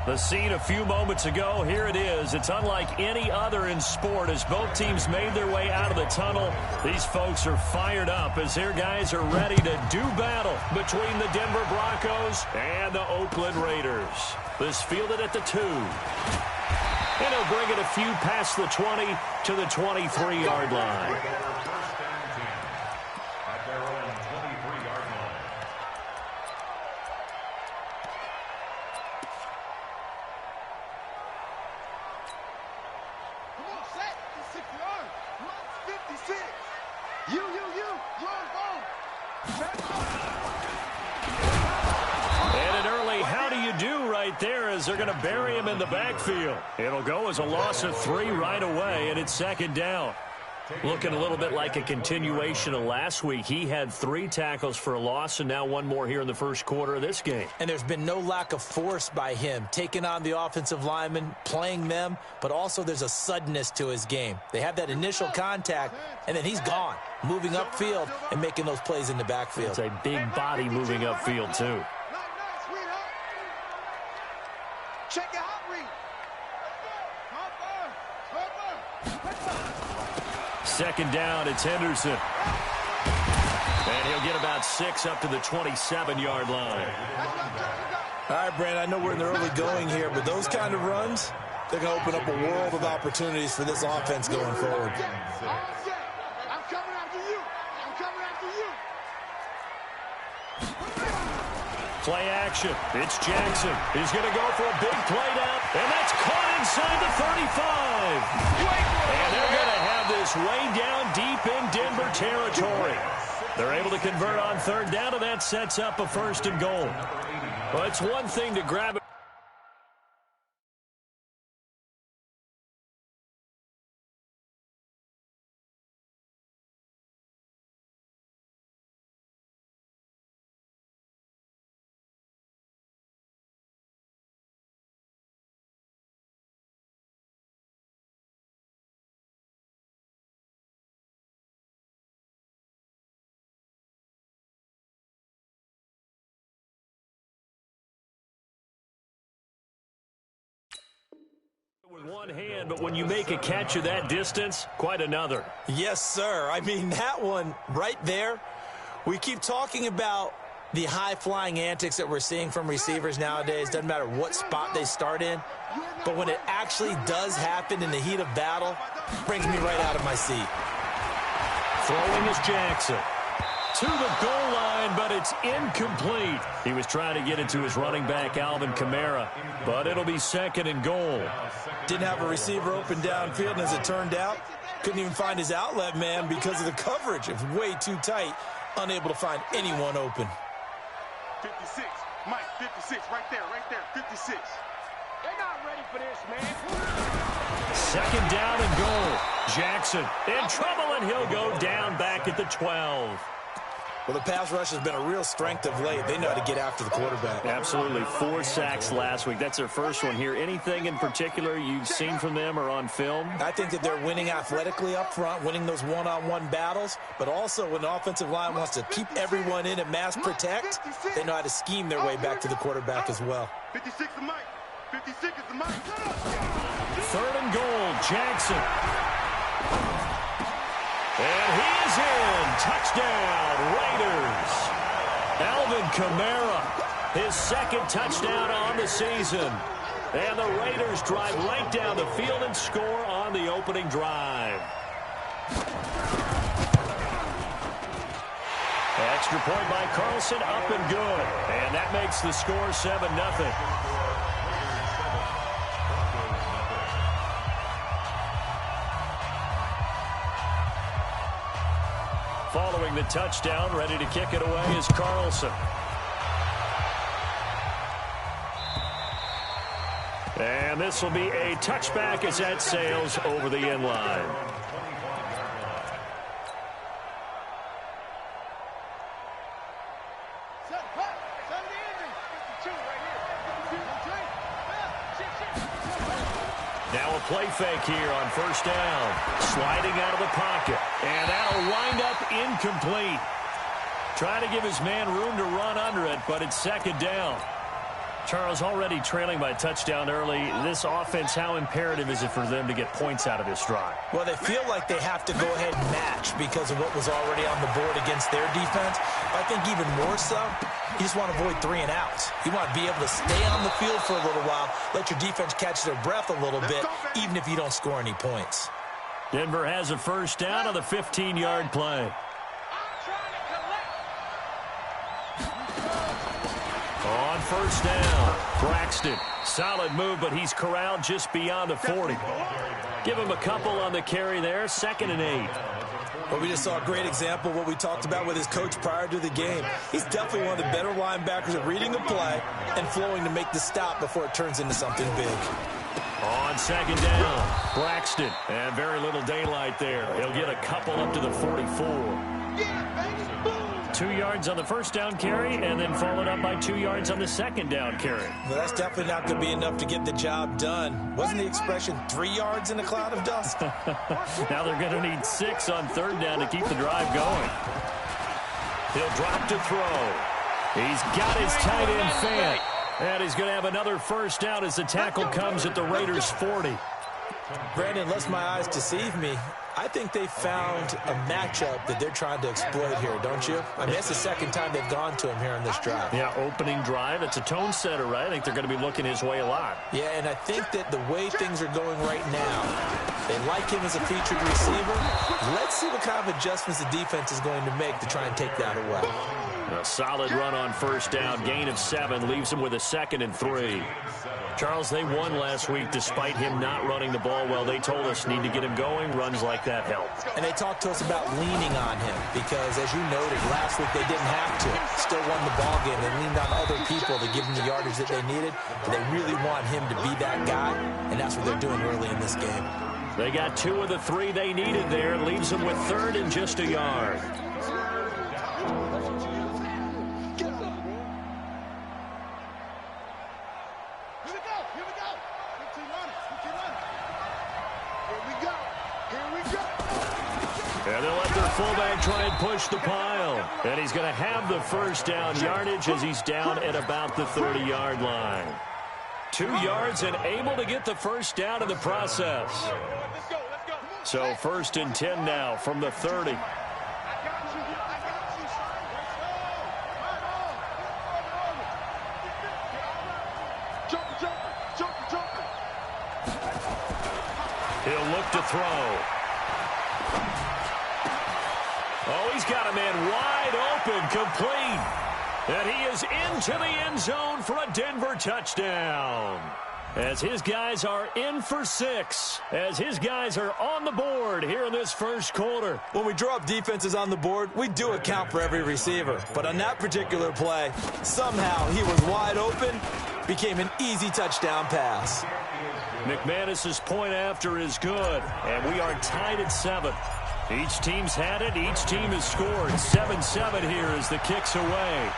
The scene a few moments ago, here it is. It's unlike any other in sport as both teams made their way out of the tunnel. These folks are fired up as their guys are ready to do battle between the Denver Broncos and the Oakland Raiders. This fielded at the 2. And he'll bring it a few past the 20 to the 23-yard line. They're going to bury him in the backfield. It'll go as a loss of 3 right away, and it's second down. Looking a little bit like a continuation of last week. He had 3 tackles for a loss, and now 1 more here in the first quarter of this game. And there's been no lack of force by him, taking on the offensive linemen, playing them, but also there's a suddenness to his game. They have that initial contact, and then he's gone, moving upfield and making those plays in the backfield. It's a big body moving upfield, too. Check your hot read. Second down, it's Henderson. And he'll get about 6 up to the 27-yard line. All right, Brandon, I know we're in the early going here, but those kind of runs, they're going to open up a world of opportunities for this offense going forward. I'm coming after you. I'm coming after you. Play action. It's Jackson. He's going to go for a big play down, and that's caught inside the 35. And they're going to have this way down deep in Denver territory. They're able to convert on third down, and that sets up a 1st and goal. Well, it's one thing to grab it. With one hand, but when you make a catch of that distance, quite another. Yes, sir. I mean, that one right there, we keep talking about the high-flying antics that we're seeing from receivers nowadays. Doesn't matter what spot they start in, but when it actually does happen in the heat of battle, it brings me right out of my seat. Throwing is Jackson. To the goal line, but it's incomplete. He was trying to get it to his running back, Alvin Kamara, but it'll be 2nd and goal. Didn't have a receiver open downfield, and as it turned out, couldn't even find his outlet man because of the coverage. It was way too tight, unable to find anyone open. 56, Mike, 56, right there, 56. They're not ready for this, man. 2nd down and goal. Jackson in trouble, and he'll go down back at the 12. Well, the pass rush has been a real strength of late. They know how to get after the quarterback. Absolutely. 4 sacks last week. That's their first one here. Anything in particular you've seen from them or on film? I think that they're winning athletically up front, winning those one-on-one battles, but also when the offensive line wants to keep everyone in and mass protect, they know how to scheme their way back to the quarterback as well. 56 is Mike. 56 is the Mike. 3rd and goal, Jackson. And he is in. Touchdown, Raiders. Alvin Kamara, his 2nd touchdown on the season. And the Raiders drive right down the field and score on the opening drive. Extra point by Carlson, up and good. And that makes the score 7-0. Following the touchdown, ready to kick it away is Carlson. And this will be a touchback as that sails over the end line. Now a play fake here on 1st down. Sliding out of the pocket. And that'll wind up incomplete. Trying to give his man room to run under it, but it's 2nd down. Charles, already trailing by a touchdown early. This offense, how imperative is it for them to get points out of this drive? Well, they feel like they have to go ahead and match because of what was already on the board against their defense. But I think even more so, you just want to avoid 3 and outs. You want to be able to stay on the field for a little while, let your defense catch their breath a little bit, even if you don't score any points. Denver has a first down on the 15-yard play. On first down, Braxton. Solid move, but he's corralled just beyond the 40. Give him a couple on the carry there, 2nd and 8. Well, we just saw a great example of what we talked about with his coach prior to the game. He's definitely one of the better linebackers at reading the play and flowing to make the stop before it turns into something big. On 2nd down, Braxton. And very little daylight there. He'll get a couple up to the 44. 2 yards on the first down carry, and then followed up by 2 yards on the 2nd down carry. Well, that's definitely not going to be enough to get the job done. Wasn't the expression 3 yards in a cloud of dust? Now they're going to need 6 on 3rd down to keep the drive going. He'll drop to throw. He's got his tight end Fant. And he's going to have another first down as the tackle comes at the Raiders' 40. Brandon, unless my eyes deceive me, I think they found a matchup that they're trying to exploit here, don't you? I mean, that's the 2nd time they've gone to him here on this drive. Yeah, opening drive. It's a tone setter, right? I think they're going to be looking his way a lot. Yeah, and I think that the way things are going right now, they like him as a featured receiver. Let's see what kind of adjustments the defense is going to make to try and take that away. A solid run on first down. Gain of 7 leaves him with a 2nd and 3. Charles, they won last week despite him not running the ball well. They told us need to get him going. Runs like that help. And they talked to us about leaning on him because, as you noted, last week they didn't have to. Still won the ball game. They leaned on other people to give them the yardage that they needed. But they really want him to be that guy, and that's what they're doing early in this game. They got 2 of the 3 they needed there. Leaves them with 3rd and just a yard. And they'll let their fullback try and push the pile. And he's going to have the first down yardage as he's down at about the 30-yard line. 2 yards and able to get the first down in the process. So 1st and 10 now from the 30. He'll look to throw. Oh, he's got a man wide open, complete. And he is into the end zone for a Denver touchdown. As his guys are in for 6. As his guys are on the board here in this first quarter. When we draw up defenses on the board, we do account for every receiver. But on that particular play, somehow he was wide open, became an easy touchdown pass. McManus's point after is good. And we are tied at 7. Each team's had it. Each team has scored. 7-7 here as the kick's away.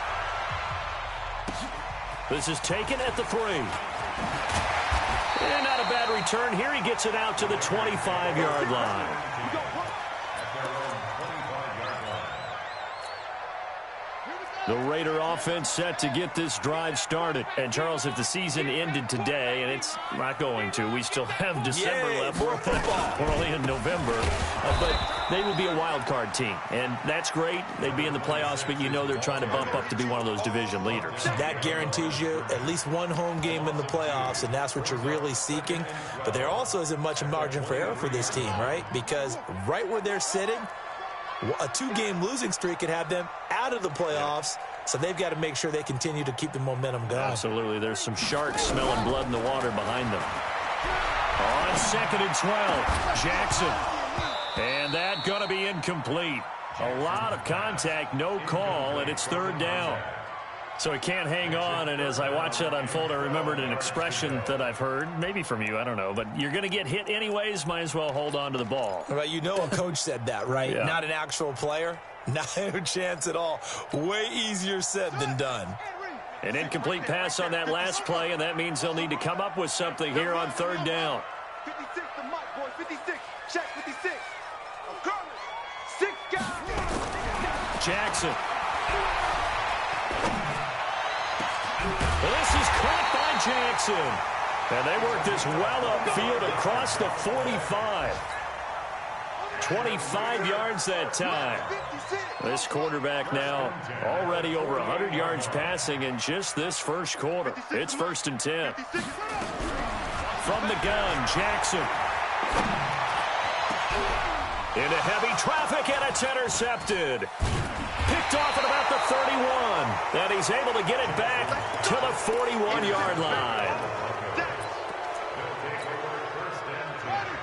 This is taken at the 3. And not a bad return here. He gets it out to the 25-yard line. The Raider offense set to get this drive started. And, Charles, if the season ended today, and it's not going to, we still have December left. We're only in November. But they would be a wild card team. And that's great. They'd be in the playoffs, but you know they're trying to bump up to be one of those division leaders. That guarantees you at least one home game in the playoffs, and that's what you're really seeking. But there also isn't much margin for error for this team, right? Because right where they're sitting, a 2-game losing streak could have them out of the playoffs, so they've got to make sure they continue to keep the momentum going. Absolutely. There's some sharks smelling blood in the water behind them. On 2nd and 12, Jackson. And that going to be incomplete. A lot of contact, no call, and it's 3rd down. So he can't hang on, and as I watch that unfold, I remembered an expression that I've heard, maybe from you, I don't know, but you're going to get hit anyways, might as well hold on to the ball. Right, you know a coach said that, right? Yeah. Not an actual player. Not a chance at all. Way easier said than done. An incomplete pass on that last play, and that means they'll need to come up with something here on 3rd down. 56, the mic, boy, 56. Check 56. I'm coming. 6 guys. Jackson. This is caught Jackson. And they work this well upfield across the 45. 25 yards that time. This quarterback now already over 100 yards passing in just this first quarter. It's 1st and 10. From the gun, Jackson. Into heavy traffic, and it's intercepted. Picked off at about the 31. And he's able to get it back to the 41-yard line.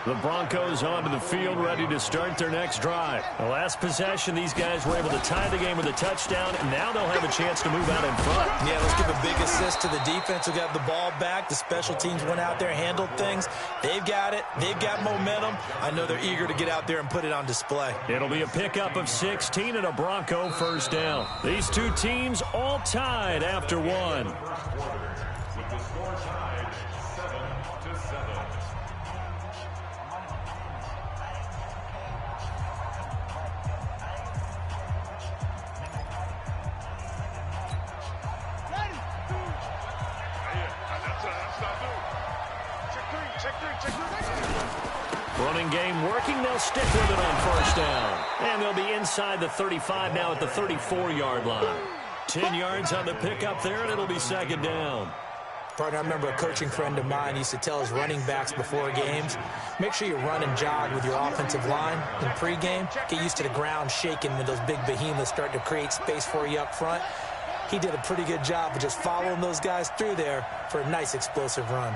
The Broncos onto the field, ready to start their next drive. The last possession, these guys were able to tie the game with a touchdown, and now they'll have a chance to move out in front. Yeah, let's give a big assist to the defense who got the ball back. The special teams went out there, handled things. They've got it. They've got momentum. I know they're eager to get out there and put it on display. It'll be a pickup of 16 and a Bronco first down. These two teams all tied after one. With the score tied 7-7. Running game working. They'll stick with it on first down. And they'll be inside the 35 now at the 34-yard line. 10 yards on the pickup there, and it'll be 2nd down. Partner, I remember a coaching friend of mine used to tell his running backs before games, make sure you run and jog with your offensive line in pregame. Get used to the ground shaking when those big behemoths start to create space for you up front. He did a pretty good job of just following those guys through there for a nice explosive run.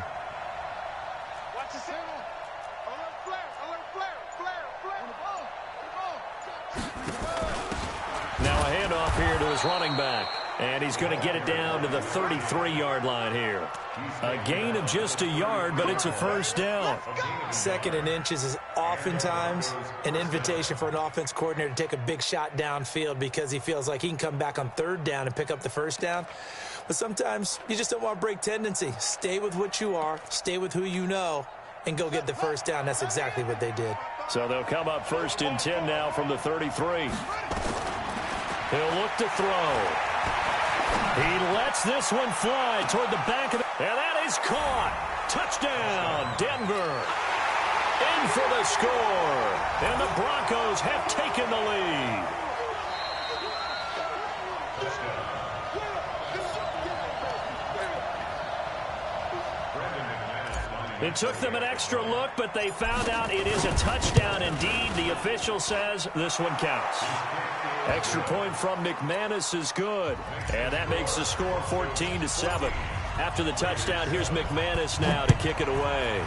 Now a handoff here to his running back. And he's going to get it down to the 33-yard line here. A gain of just a yard, but it's a first down. 2nd and inches is oftentimes an invitation for an offense coordinator to take a big shot downfield because he feels like he can come back on 3rd down and pick up the first down. But sometimes you just don't want to break tendency. Stay with what you are, stay with who you know, and go get the first down. That's exactly what they did. So they'll come up 1st and 10 now from the 33. He'll look to throw. He lets this one fly toward the back of the... And that is caught. Touchdown, Denver. In for the score. And the Broncos have taken the lead. It took them an extra look, but they found out it is a touchdown indeed. The official says this one counts. Extra point from McManus is good. And that makes the score 14-7. After the touchdown, here's McManus now to kick it away.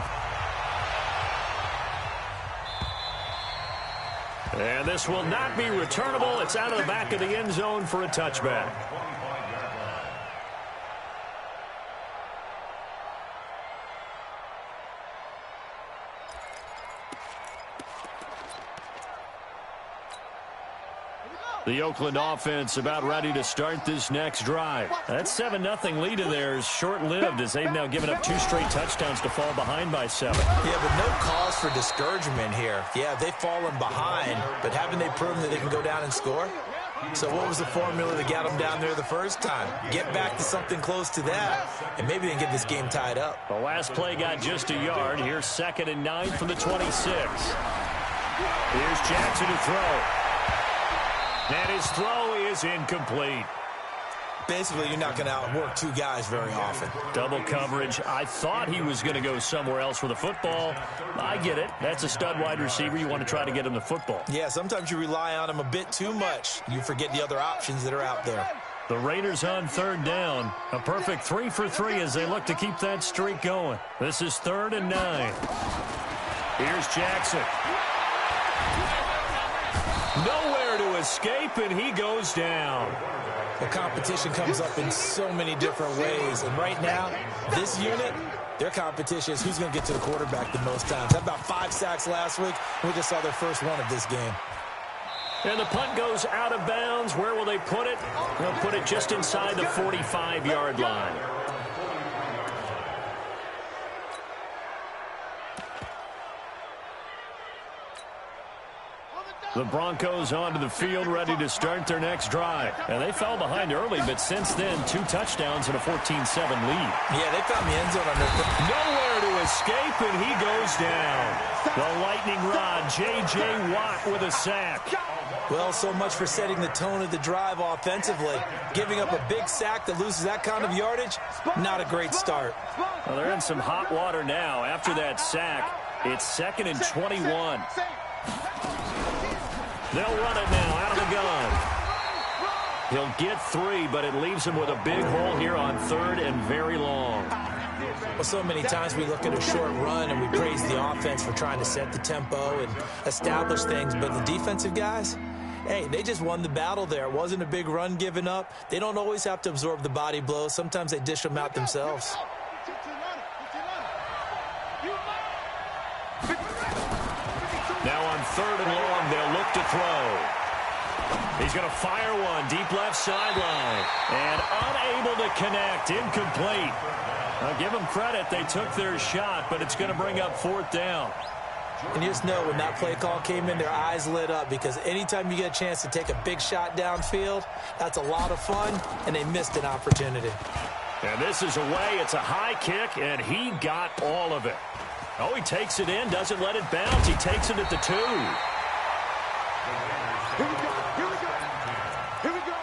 And this will not be returnable. It's out of the back of the end zone for a touchback. The Oakland offense about ready to start this next drive. That 7-0 lead of theirs short-lived as they've now given up 2 straight touchdowns to fall behind by 7. Yeah, but no cause for discouragement here. Yeah, they've fallen behind, but haven't they proven that they can go down and score? So what was the formula that got them down there the first time? Get back to something close to that, and maybe they can get this game tied up. The last play got just a yard. Here's 2nd and 9 from the 26. Here's Jackson to throw. And his throw is incomplete. Basically, you're not going to outwork 2 guys very often. Double coverage. I thought he was going to go somewhere else with the football. I get it. That's a stud wide receiver. You want to try to get him the football. Yeah, sometimes you rely on him a bit too much. You forget the other options that are out there. The Raiders on 3rd down. A perfect 3 for 3 as they look to keep that streak going. This is 3rd and 9. Here's Jackson. Nowhere to escape, and he goes down. The competition comes up in so many different ways. And right now, this unit, their competition is who's going to get to the quarterback the most times. Had about 5 sacks last week. We just saw their first one of this game. And the punt goes out of bounds. Where will they put it? They'll put it just inside the 45-yard line. The Broncos onto the field, ready to start their next drive. And they fell behind early, but since then, 2 touchdowns and a 14-7 lead. Yeah, they found the end zone on their... Nowhere to escape, and he goes down. The lightning rod, J.J. Watt with a sack. Well, so much for setting the tone of the drive offensively. Giving up a big sack that loses that kind of yardage, not a great start. Well, they're in some hot water now. After that sack, it's 2nd and 21. They'll run it now out of the gun. He'll get 3, but it leaves him with a big hole here on 3rd and very long. Well, so many times we look at a short run and we praise the offense for trying to set the tempo and establish things, but the defensive guys, hey, they just won the battle there. It wasn't a big run given up. They don't always have to absorb the body blows. Sometimes they dish them out themselves. Now on 3rd and long, they'll look to throw. He's going to fire one deep left sideline. And unable to connect. Incomplete. I'll give them credit. They took their shot, but it's going to bring up 4th down. And you just know when that play call came in, their eyes lit up, because anytime you get a chance to take a big shot downfield, that's a lot of fun, and they missed an opportunity. And this is away. It's a high kick, and he got all of it. Oh, he takes it in, doesn't let it bounce. He takes it at the 2. Here we go. Here we go. Here we go.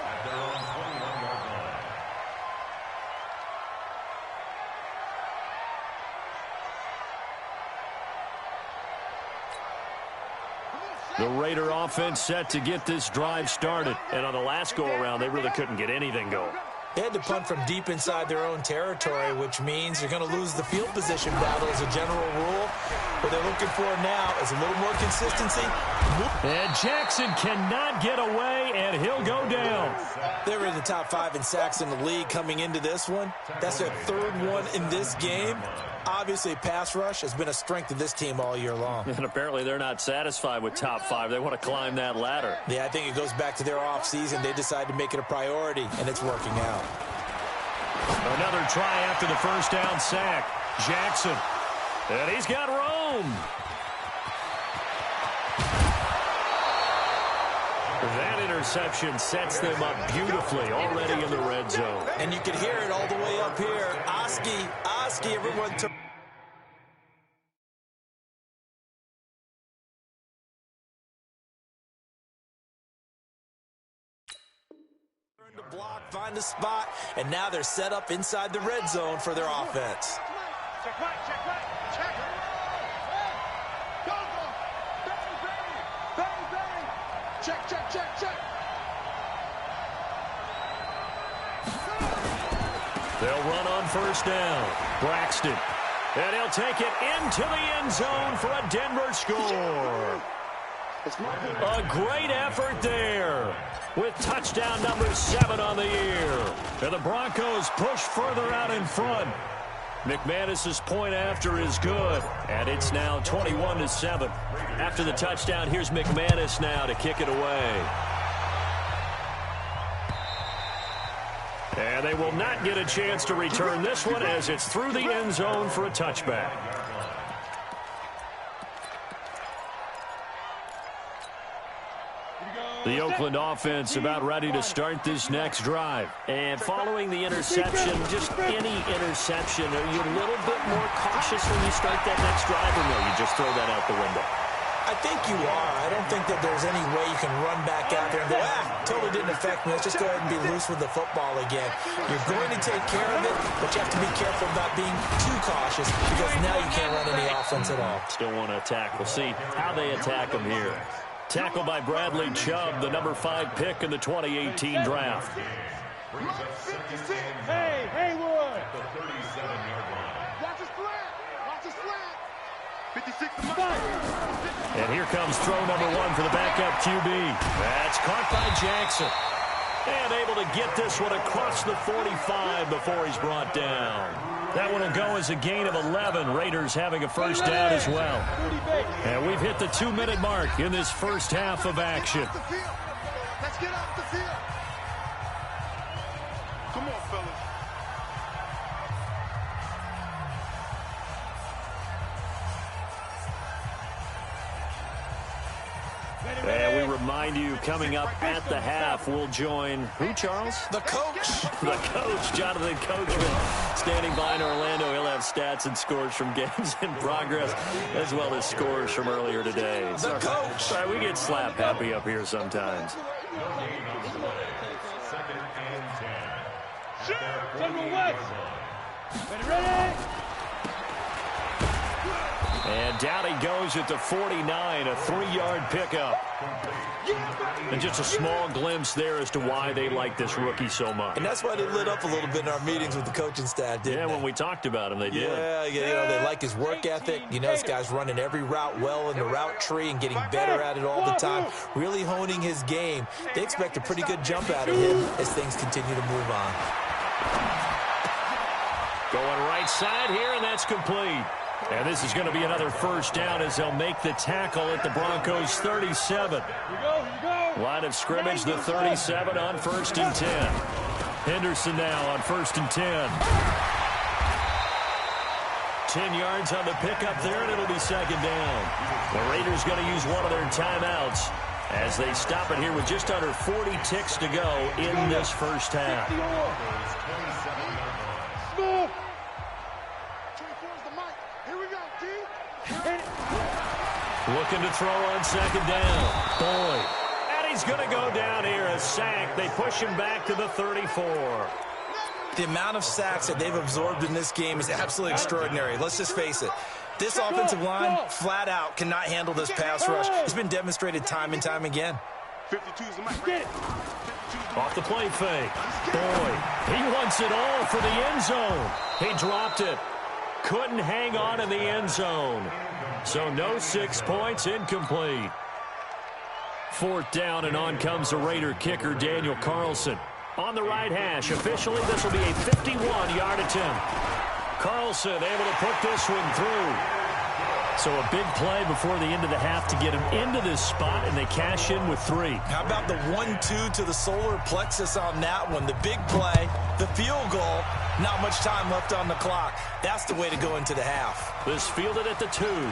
The Raider offense set to get this drive started. And on the last go-around, they really couldn't get anything going. They had to punt from deep inside their own territory, which means you're going to lose the field position battle as a general rule. What they're looking for now is a little more consistency. And Jackson cannot get away, and he'll go down. They were in the top 5 in sacks in the league coming into this one. That's their 3rd one in this game. Obviously, pass rush has been a strength of this team all year long. And apparently they're not satisfied with top 5. They want to climb that ladder. Yeah, I think it goes back to their offseason. They decided to make it a priority, and it's working out. Another try after the first down sack. Jackson. And he's got room. That interception sets them up beautifully already in the red zone. And you can hear it all the way up here. Oski, everyone took. To block, find a spot, and now they're set up inside the red zone for their offense. Check right, check right, check. Go, go. Bang, bang, bang, bang. Check, check, check, check. They'll run on first down. Braxton. And he'll take it into the end zone for a Denver score. A great effort there with touchdown number 7 on the year. And the Broncos push further out in front. McManus's point after is good. And it's now 21-7. After the touchdown, here's McManus now to kick it away. And they will not get a chance to return this one as it's through the end zone for a touchback. The Oakland offense about ready to start this next drive. And following the interception, just any interception, are you a little bit more cautious when you start that next drive, or no, you just throw that out the window? I think you are. I don't think that there's any way you can run back out there and go, totally didn't affect me. Let's just go ahead and be loose with the football again. You're going to take care of it, but you have to be careful about being too cautious, because now you can't run any offense at all. Still want to attack. We'll see how they attack them here. Tackled by Bradley Chubb, the number 5 pick in the 2018 draft. Hey, Haywood. The 37-yard line. Watch his flat. Watch his flat. 56 to Mike. And here comes throw number 1 for the backup QB. That's caught by Jackson. And able to get this one across the 45 before he's brought down. That one will go as a gain of 11. Raiders having a first down as well. And we've hit the 2-minute mark in this first half of action. Let's get off the field. Come on, fellas. And we remind you, coming up at the half, we'll join who, Charles? The coach. The coach, Jonathan Coachman, standing by in Orlando. He'll have stats and scores from games in progress, as well as scores from earlier today. The coach. Sorry, we get slap happy up here sometimes. Ready? And down he goes at the 49, a 3-yard pickup. And just a small glimpse there as to why they like this rookie so much. And that's why they lit up a little bit in our meetings with the coaching staff, didn't they? When we talked about him, they did. Yeah, you know, they like his work ethic. You know, this guy's running every route well in the route tree and getting better at it all the time, really honing his game. They expect a pretty good jump out of him as things continue to move on. Going right side here, and that's complete. And this is going to be another first down as they'll make the tackle at the Broncos' 37. Line of scrimmage, the 37 on 1st and 10. Henderson now on 1st and 10. 10 yards on the pickup there, and it'll be 2nd down. The Raiders going to use one of their timeouts as they stop it here with just under 40 ticks to go in this first half. Looking to throw on 2nd down. Boyd. And he's going to go down here, a sack. They push him back to the 34. The amount of sacks that they've absorbed in this game is absolutely extraordinary. Let's just face it. This offensive line, flat out, cannot handle this pass rush. It's been demonstrated time and time again. 52's the mic. Off the play fake. Boyd. He wants it all for the end zone. He dropped it. Couldn't hang on in the end zone. So no 6 points, incomplete. 4th down, and on comes the Raider kicker, Daniel Carlson. On the right hash, officially this will be a 51-yard attempt. Carlson able to put this one through. So a big play before the end of the half to get him into this spot, and they cash in with 3. How about the 1-2 to the solar plexus on that one? The big play, the field goal, not much time left on the clock. That's the way to go into the half. This fielded at the 2.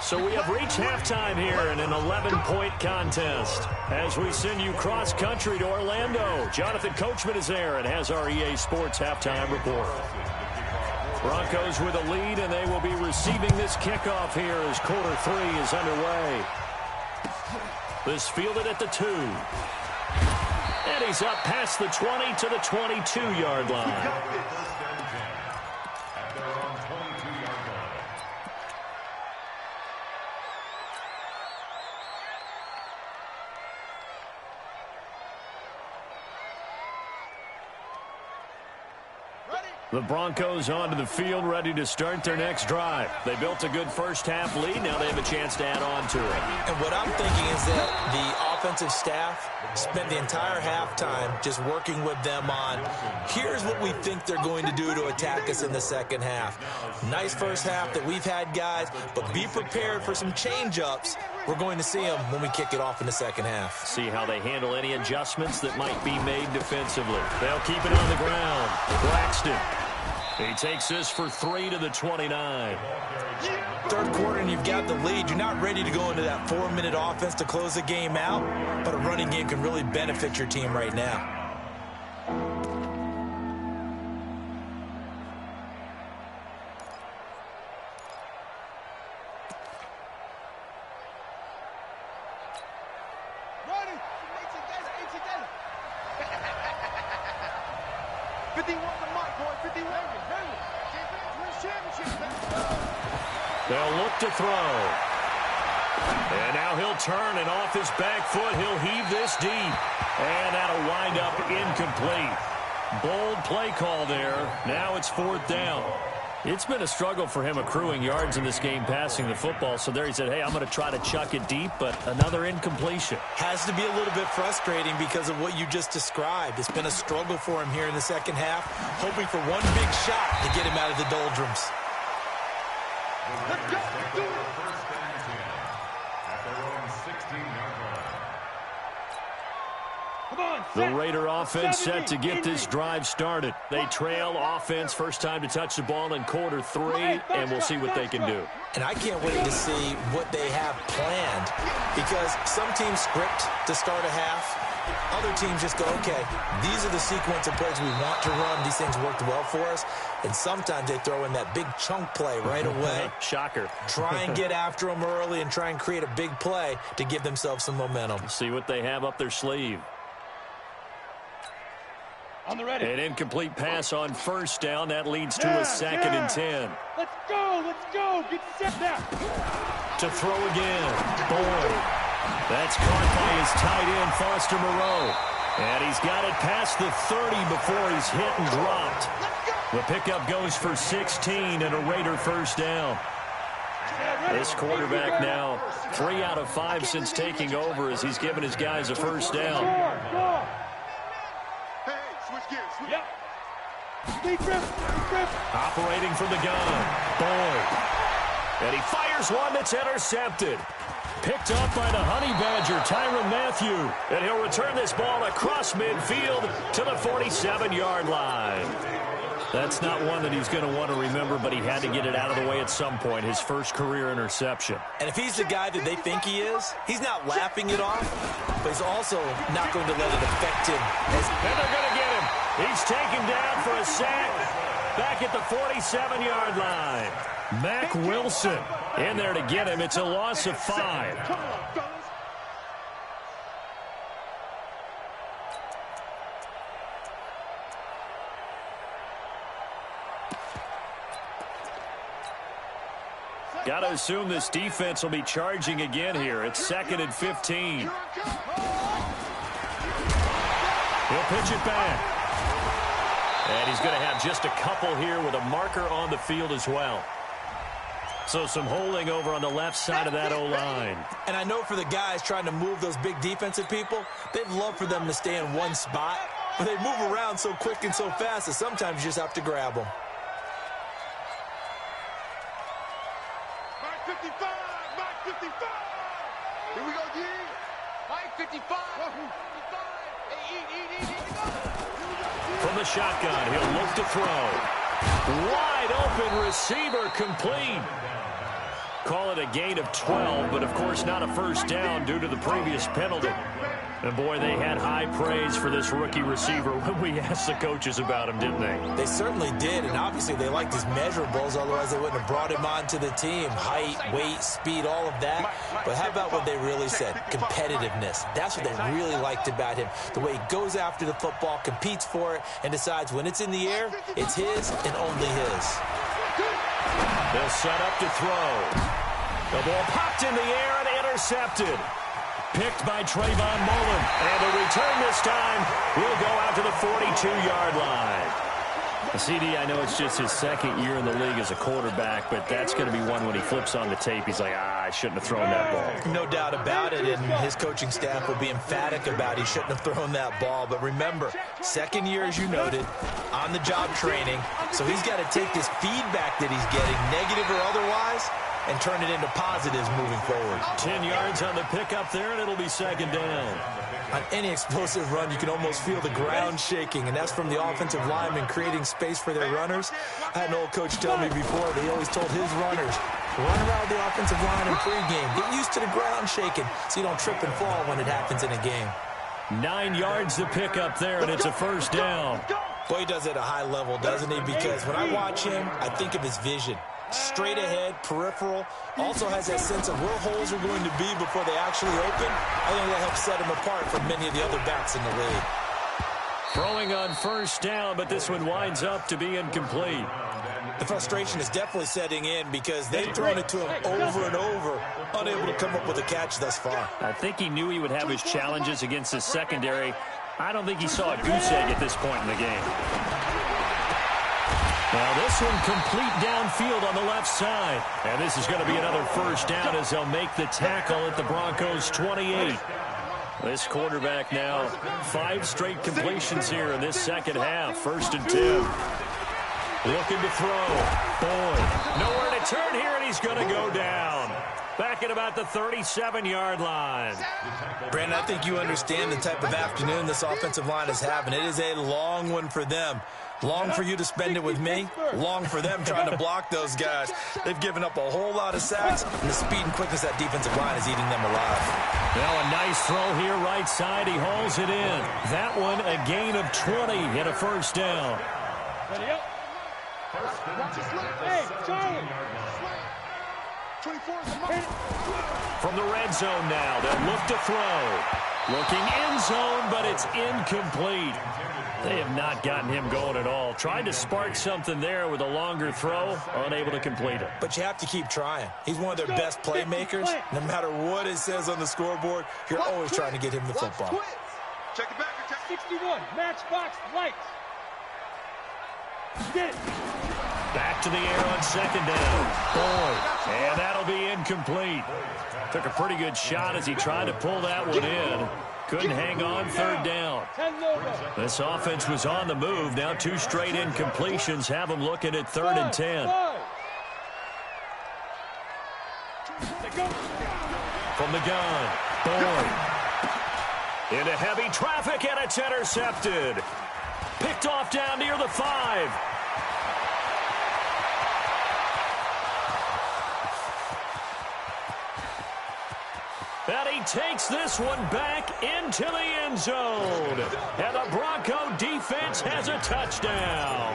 So we have reached halftime here in an 11-point contest. As we send you cross-country to Orlando, Jonathan Coachman is there and has our EA Sports halftime report. Broncos with a lead, and they will be receiving this kickoff here as quarter 3 is underway. This fielded at the 2. And he's up past the 20 to the 22-yard line. The Broncos onto the field, ready to start their next drive. They built a good first-half lead. Now they have a chance to add on to it. And what I'm thinking is that the offensive staff spent the entire halftime just working with them on, here's what we think they're going to do to attack us in the second half. Nice first half that we've had, guys, but be prepared for some change-ups. We're going to see them when we kick it off in the second half. See how they handle any adjustments that might be made defensively. They'll keep it on the ground. Braxton. He takes this for 3 to the 29. Third quarter and you've got the lead. You're not ready to go into that 4-minute offense to close the game out, but a running game can really benefit your team right now. They'll look to throw. And now he'll turn, and off his back foot, he'll heave this deep. And that'll wind up incomplete. Bold play call there. Now it's 4th down. It's been a struggle for him accruing yards in this game passing the football. So there he said, hey, I'm going to try to chuck it deep, but another incompletion. Has to be a little bit frustrating because of what you just described. It's been a struggle for him here in the second half, hoping for one big shot to get him out of the doldrums. Let's go. Do it. The Raider offense set to get this drive started. They trail offense, first time to touch the ball in quarter 3, and we'll see what they can do. And I can't wait to see what they have planned, because some teams script to start a half. Other teams just go, okay, these are the sequence of plays we want to run. These things worked well for us. And sometimes they throw in that big chunk play right away. Shocker. Try and get after them early and try and create a big play to give themselves some momentum. See what they have up their sleeve. On the ready. An incomplete pass on first down. That leads to a 2nd and 10. Let's go. Let's go. Get set now. To throw again. Boyd. That's caught by his tight end, Foster Moreau. And he's got it past the 30 before he's hit and dropped. The pickup goes for 16 and a Raider first down. This quarterback now 3 out of 5 since taking over as he's given his guys a first down. Hey, switch gears. Yep. Operating from the gun. Boyd. And he fires one that's intercepted. Picked up by the Honey Badger, Tyrann Mathieu. And he'll return this ball across midfield to the 47-yard line. That's not one that he's going to want to remember, but he had to get it out of the way at some point, his first career interception. And if he's the guy that they think he is, he's not laughing it off, but he's also not going to let it affect him. And they're going to get him. He's taken down for a sack back at the 47-yard line. Mack Wilson in there to get him. It's a loss of 5. Come on, fellas. Got to assume this defense will be charging again here. It's 2nd and 15. He'll pitch it back. And he's going to have just a couple here with a marker on the field as well. So some holding over on the left side of that O-line. And I know for the guys trying to move those big defensive people, they'd love for them to stay in one spot. But they move around so quick and so fast that sometimes you just have to grab them. Mike 55. Mike 55. Here we go, D. Mike 55. 55. Hey, eat. From the shotgun, he'll look to throw. Wide open receiver complete. Call it a gain of 12, but of course not a first down due to the previous penalty. And boy, they had high praise for this rookie receiver when we asked the coaches about him, didn't they? They certainly did, and obviously they liked his measurables, otherwise they wouldn't have brought him onto the team. Height, weight, speed, all of that. But how about what they really said? Competitiveness. That's what they really liked about him. The way he goes after the football, competes for it, and decides when it's in the air, it's his and only his. They'll set up to throw. The ball popped in the air and intercepted. Picked by Trayvon Mullen. And the return this time will go out to the 42-yard line. CD, I know it's just his 2nd year in the league as a quarterback, but that's going to be one when he flips on the tape. He's like, I shouldn't have thrown that ball. No doubt about it, and his coaching staff will be emphatic about he shouldn't have thrown that ball. But remember, 2nd year, as you noted, on-the-job training, so he's got to take this feedback that he's getting, negative or otherwise, and turn it into positives moving forward. 10 yards on the pickup there, and it'll be 2nd down. On any explosive run, you can almost feel the ground shaking, and that's from the offensive linemen creating space for their runners. I had an old coach tell me before that he always told his runners, run around the offensive line in pregame. Get used to the ground shaking so you don't trip and fall when it happens in a game. 9 yards to pick up there, and it's a first down. Boy, he does it at a high level, doesn't he? Because when I watch him, I think of his vision. Straight ahead, peripheral, also has that sense of where holes are going to be before they actually open. I think that helps set him apart from many of the other backs in the league. Throwing on first down, but this one winds up to be incomplete. The frustration is definitely setting in because they've thrown it to him over and over, unable to come up with a catch thus far. I think he knew he would have his challenges against his secondary. I don't think he saw a goose egg at this point in the game. Now this one complete downfield on the left side. And this is going to be another first down as they'll make the tackle at the Broncos' 28. This quarterback now 5 straight completions here in this second half. 1st and 10. Looking to throw. Boyd. Nowhere to turn here, and he's going to go down. Back at about the 37-yard line. Brandon, I think you understand the type of afternoon this offensive line is having. It is a long one for them. Long for you to spend it with me. Long for them trying to block those guys. They've given up a whole lot of sacks, and the speed and quickness of that defensive line is eating them alive. Now a nice throw here right side. He hauls it in. That one a gain of 20 and a first down. Ready up. Hey, Charlie. 24 is the mark. From the red zone now, they'll look to throw. Looking end zone, but it's incomplete. They have not gotten him going at all. Tried to spark something there with a longer throw, unable to complete it. But you have to keep trying. He's one of their best playmakers. No matter what it says on the scoreboard, you're always trying to get him the football. Check it back. 61, matchbox lights. Get it. Back to the air on second down. Boyd. And that'll be incomplete. Took a pretty good shot as he tried to pull that one in. Couldn't hang on third down. This offense was on the move. Now 2 straight incompletions have them looking at 3rd and 10. From the gun, Boyd. Into heavy traffic, and it's intercepted. Picked off down near the 5. And he takes this one back into the end zone. And the Bronco defense has a touchdown.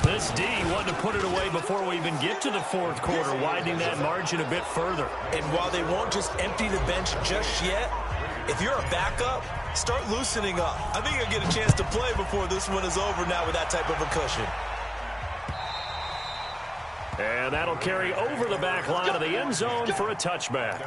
This D wanted to put it away before we even get to the 4th quarter, widening that margin a bit further. And while they won't just empty the bench just yet, if you're a backup, start loosening up. I think you'll get a chance to play before this one is over now with that type of a cushion. And that'll carry over the back line of the end zone for a touchback.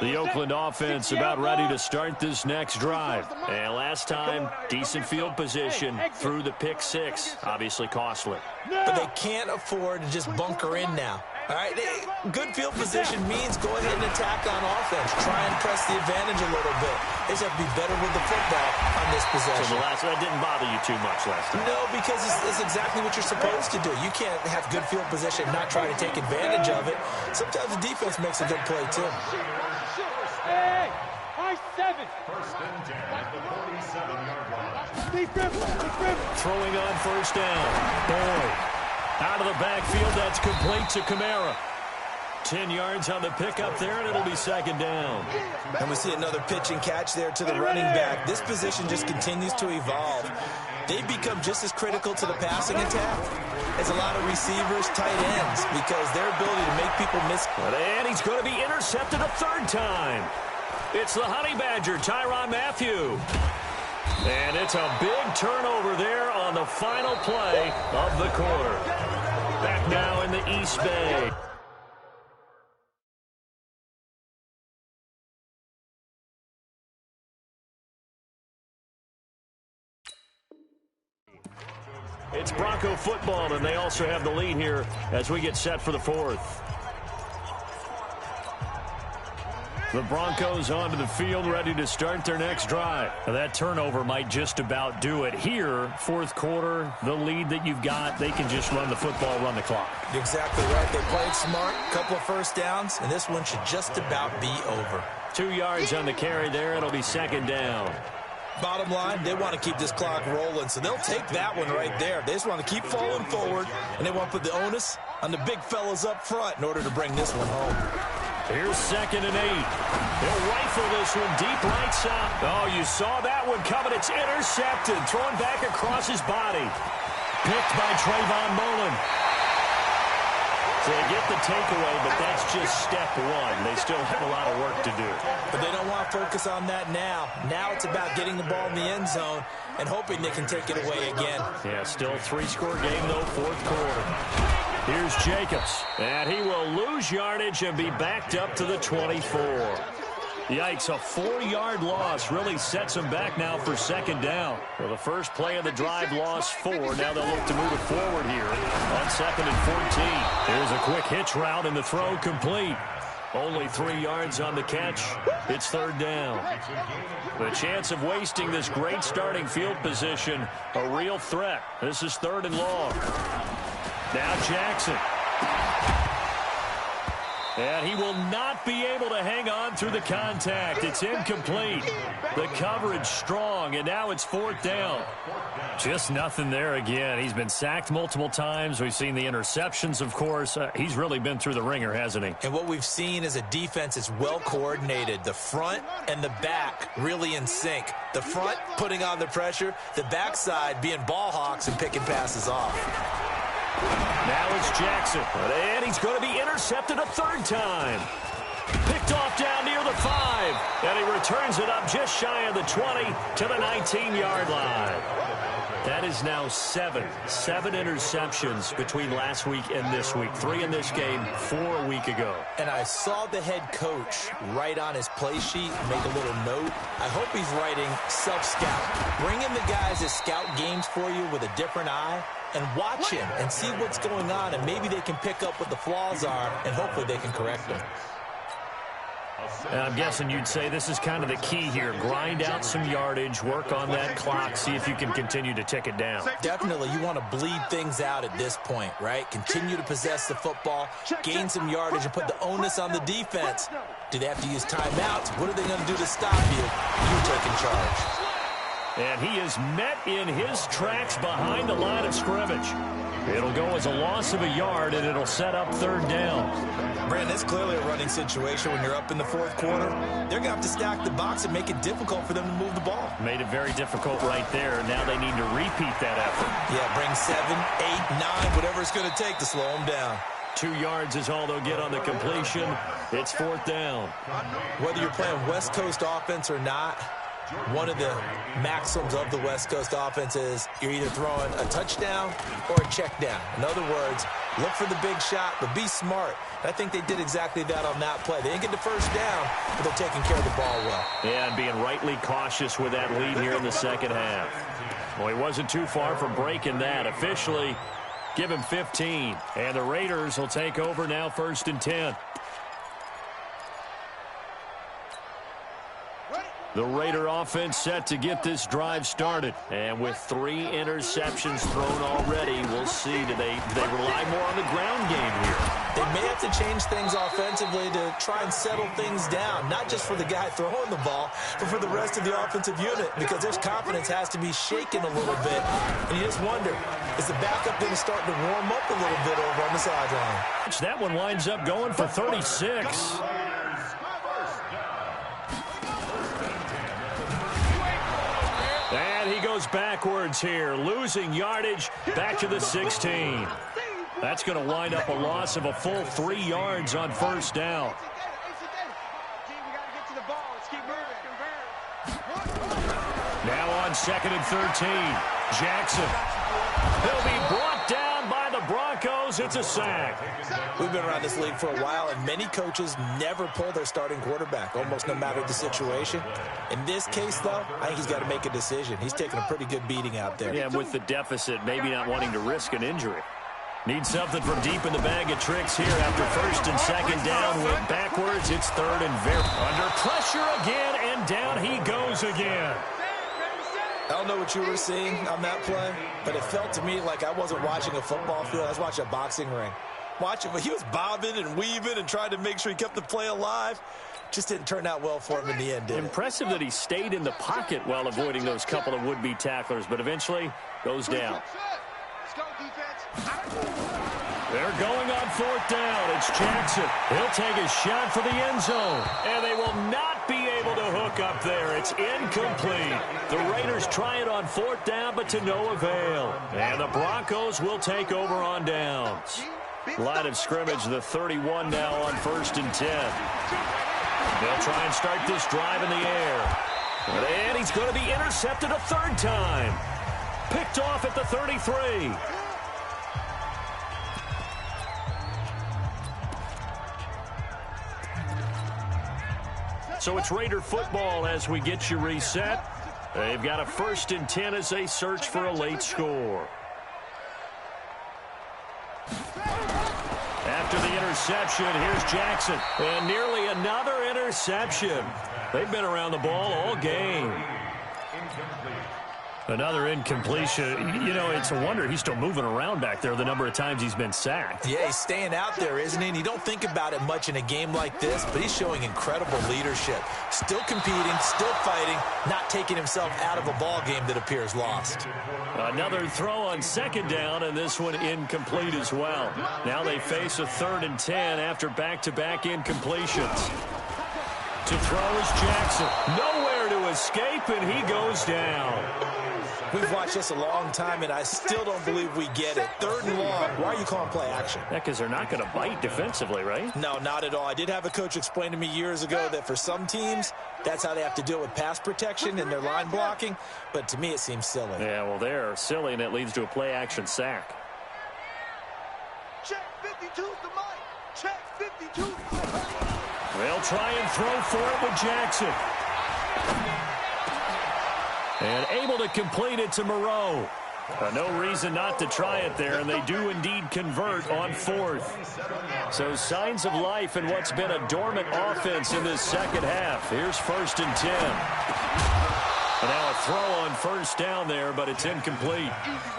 The Oakland offense about ready to start this next drive. And last time, decent field position through the pick 6. Obviously costly. But they can't afford to just bunker in now. All right, good field position means go ahead and attack on offense. Try and press the advantage a little bit. They just have to be better with the football on this possession. So that didn't bother you too much last time? No, because it's exactly what you're supposed to do. You can't have good field position and not try to take advantage of it. Sometimes the defense makes a good play, too. Hey, high 7. First and 10 at the 47-yard line. Throwing on first down. Boyd. Out of the backfield, that's complete to Kamara. 10 yards on the pickup there, and it'll be second down. And we see another pitch and catch there to the running back. This position just continues to evolve. They become just as critical to the passing attack as a lot of receivers, tight ends, because their ability to make people miss. And he's going to be intercepted a 3rd time. It's the Honey Badger, Tyrann Mathieu. And it's a big turnover there on the final play of the quarter. Back now in the East Bay. It's Bronco football, and they also have the lead here as we get set for the 4th. The Broncos onto the field, ready to start their next drive. Now that turnover might just about do it. Here, 4th quarter, the lead that you've got, they can just run the football, run the clock. Exactly right. They played smart, couple of first downs, and this one should just about be over. 2 yards on the carry there. It'll be second down. Bottom line, they want to keep this clock rolling, so they'll take that one right there. They just want to keep falling forward, and they want to put the onus on the big fellas up front in order to bring this one home. Here's 2nd and 8. They'll rifle this one deep right side. Oh, you saw that one coming. It's intercepted. Thrown back across his body. Picked by Trayvon Mullen. So they get the takeaway, but that's just step 1. They still have a lot of work to do. But they don't want to focus on that now. Now it's about getting the ball in the end zone and hoping they can take it away again. Yeah, still a 3-score game, though, 4th quarter. Here's Jacobs, and he will lose yardage and be backed up to the 24. Yikes, a 4-yard loss really sets them back now for second down. Well, the first play of the drive lost 4. Now they'll look to move it forward here on 2nd and 14. Here's a quick hitch route, and the throw complete. Only 3 yards on the catch. It's third down. The chance of wasting this great starting field position, a real threat. This is 3rd and long. Now Jackson. And he will not be able to hang on through the contact. It's incomplete. The coverage strong, and now it's 4th down. Just nothing there again. He's been sacked multiple times. We've seen the interceptions, of course. He's really been through the ringer, hasn't he? And what we've seen is a defense that's well coordinated. The front and the back really in sync. The front putting on the pressure, the backside being ball hawks and picking passes off. Now it's Jackson, and he's going to be intercepted a 3rd time. Picked off down near the 5, and he returns it up just shy of the 20 to the 19-yard line. That is now 7 interceptions between last week and this week. 3 in this game, 4 a week ago. And I saw the head coach write on his play sheet, make a little note. I hope he's writing self-scout. Bring in the guys that scout games for you with a different eye and watch him and see what's going on, and maybe they can pick up what the flaws are, and hopefully they can correct them. And I'm guessing you'd say this is kind of the key here. Grind out some yardage, work on that clock, see if you can continue to tick it down. Definitely, you want to bleed things out at this point, right? Continue to possess the football, gain some yardage, and put the onus on the defense. Do they have to use timeouts? What are they going to do to stop you? You're taking charge. And he is met in his tracks behind the line of scrimmage. It'll go as a loss of a yard, and it'll set up 3rd down. Brandon, it's clearly a running situation when you're up in the 4th quarter. They're going to have to stack the box and make it difficult for them to move the ball. Made it very difficult right there. Now they need to repeat that effort. Yeah, bring 7, 8, 9, whatever it's going to take to slow them down. 2 yards is all they'll get on the completion. It's 4th down. Whether you're playing West Coast offense or not, one of the maxims of the West Coast offense is you're either throwing a touchdown or a check down. In other words, look for the big shot, but be smart. I think they did exactly that on that play. They didn't get the 1st down, but they're taking care of the ball well. Yeah, and being rightly cautious with that lead here in the 2nd half. Well, he wasn't too far from breaking that. Officially, give him 15. And the Raiders will take over now 1st and 10. The Raider offense set to get this drive started. And with 3 interceptions thrown already, we'll see. Do they rely more on the ground game here? They may have to change things offensively to try and settle things down, not just for the guy throwing the ball, but for the rest of the offensive unit, because their confidence has to be shaken a little bit. And you just wonder, is the backup going to start to warm up a little bit over on the sideline? That one winds up going for 36. And he goes backwards here, losing yardage back to the 16. That's going to wind up a loss of a full 3 yards on 1st down. Now on 2nd and 13, Jackson. He'll be brought down by the Broncos. It's a sack. We've been around this league for a while, and many coaches never pull their starting quarterback, almost no matter the situation. In this case, though, I think he's got to make a decision. He's taking a pretty good beating out there. Yeah, with the deficit, maybe not wanting to risk an injury. Needs something from deep in the bag of tricks here after 1st and 2nd down. Went backwards. It's 3rd and very under pressure again, and down he goes again. I don't know what you were seeing on that play, but it felt to me like I wasn't watching a football field. I was watching a boxing ring. Watching, but he was bobbing and weaving and trying to make sure he kept the play alive. Just didn't turn out well for him in the end, did it? Impressive that he stayed in the pocket while avoiding those couple of would-be tacklers, but eventually goes down. Let's go, defense. They're going on 4th down. It's Jackson. He'll take a shot for the end zone. And they will not be able to hook up there. It's incomplete. The Raiders try it on 4th down, but to no avail. And the Broncos will take over on downs. Line of scrimmage, the 31 now on 1st and 10. They'll try and start this drive in the air. And he's going to be intercepted a 3rd time. Picked off at the 33. So it's Raider football as we get you reset. They've got a 1st and 10 as they search for a late score. After the interception. Here's Jackson. And nearly another interception. They've been around the ball all game. Another incompletion. You know, it's a wonder he's still moving around back there the number of times he's been sacked. Yeah, he's staying out there, isn't he? And you don't think about it much in a game like this, but he's showing incredible leadership. Still competing, still fighting, not taking himself out of a ball game that appears lost. Another throw on second down, and this one incomplete as well. Now they face a 3rd and 10 after back-to-back incompletions. To throw is Jackson. Nowhere to escape, and he goes down. We've watched this a long time, and I still don't believe we get it. 3rd and long. Why are you calling play action? Yeah, because they're not going to bite defensively, right? No, not at all. I did have a coach explain to me years ago that for some teams, that's how they have to deal with pass protection and their line blocking. But to me, it seems silly. Yeah, well, they're silly, and it leads to a play action sack. Check 52's the mic. Check 52's the mic. They'll try and throw for it with Jackson. And able to complete it to Moreau. No reason not to try it there, and they do indeed convert on 4th. So signs of life in what's been a dormant offense in this second half. Here's 1st and 10. And now a throw on 1st down there, but it's incomplete.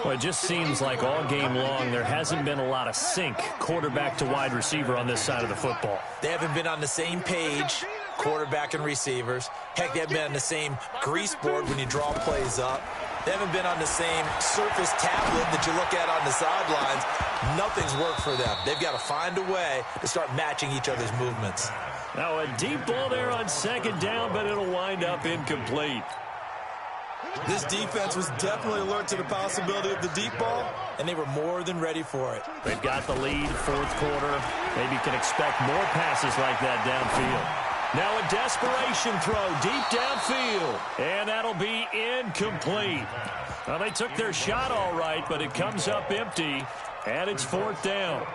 Well, it just seems like all game long there hasn't been a lot of sync quarterback to wide receiver on this side of the football. They haven't been on the same page, quarterback and receivers. Heck, they haven't been on the same grease board when you draw plays up. They haven't been on the same surface tablet that you look at on the sidelines. Nothing's worked for them. They've got to find a way to start matching each other's movements. Now a deep ball there on 2nd down, but it'll wind up incomplete. This defense was definitely alert to the possibility of the deep ball, and they were more than ready for it. They've got the lead, 4th quarter. Maybe can expect more passes like that downfield. Now a desperation throw deep downfield, and that'll be incomplete. Well, they took their shot all right, but it comes up empty, and it's 4th down.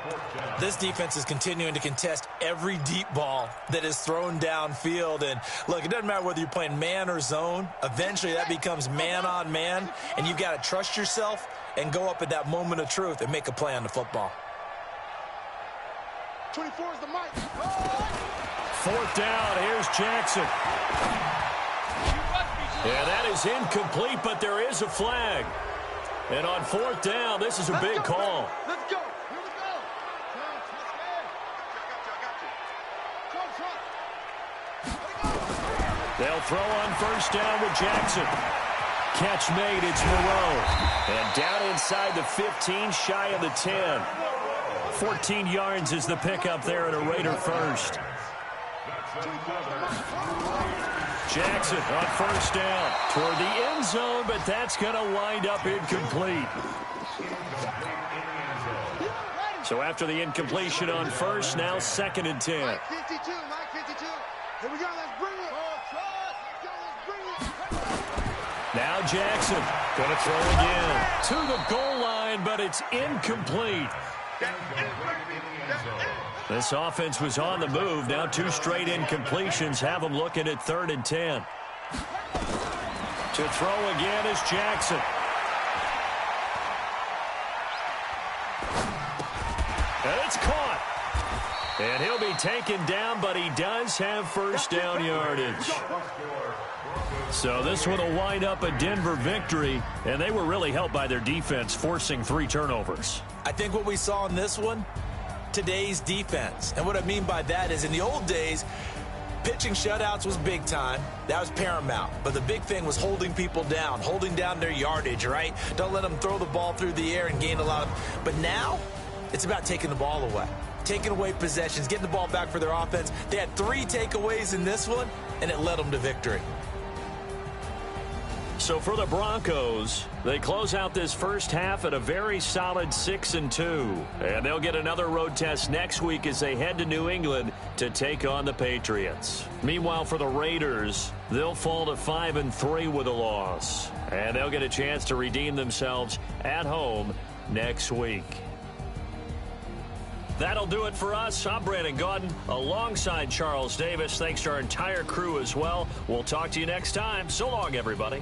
This defense is continuing to contest every deep ball that is thrown downfield. And, look, it doesn't matter whether you're playing man or zone. Eventually that becomes man-on-man, and you've got to trust yourself and go up at that moment of truth and make a play on the football. 24 is the mic. 4th down, here's Jackson. Yeah, that is incomplete, but there is a flag. And on 4th down, this is a big call. Let's go. Here we go. They'll throw on 1st down with Jackson. Catch made, it's Moreau. And down inside the 15, shy of the 10. 14 yards is the pickup there at a Raider first. Jackson on 1st down toward the end zone, but that's going to wind up incomplete. So after the incompletion on 1st, now 2nd and 10. Mike 52, Mike 52. Here we go, let's bring it. Let's bring it. Now Jackson going to throw again to the goal line, but it's incomplete. This offense was on the move. Now 2 straight incompletions have them looking at 3rd and 10. To throw again is Jackson. And it's caught. And he'll be taken down, but he does have 1st down yardage. So this one will wind up a Denver victory, and they were really helped by their defense, forcing 3 turnovers. I think what we saw in this one, today's defense. And what I mean by that is in the old days, pitching shutouts was big time. That was paramount. But the big thing was holding people down, holding down their yardage, right? Don't let them throw the ball through the air and gain a lot of... But now, it's about taking the ball away. Taking away possessions, getting the ball back for their offense. They had 3 takeaways in this one, and it led them to victory. So for the Broncos, they close out this first half at a very solid 6-2. And they'll get another road test next week as they head to New England to take on the Patriots. Meanwhile, for the Raiders, they'll fall to 5-3 with a loss. And they'll get a chance to redeem themselves at home next week. That'll do it for us. I'm Brandon Gaudin alongside Charles Davis. Thanks to our entire crew as well. We'll talk to you next time. So long, everybody.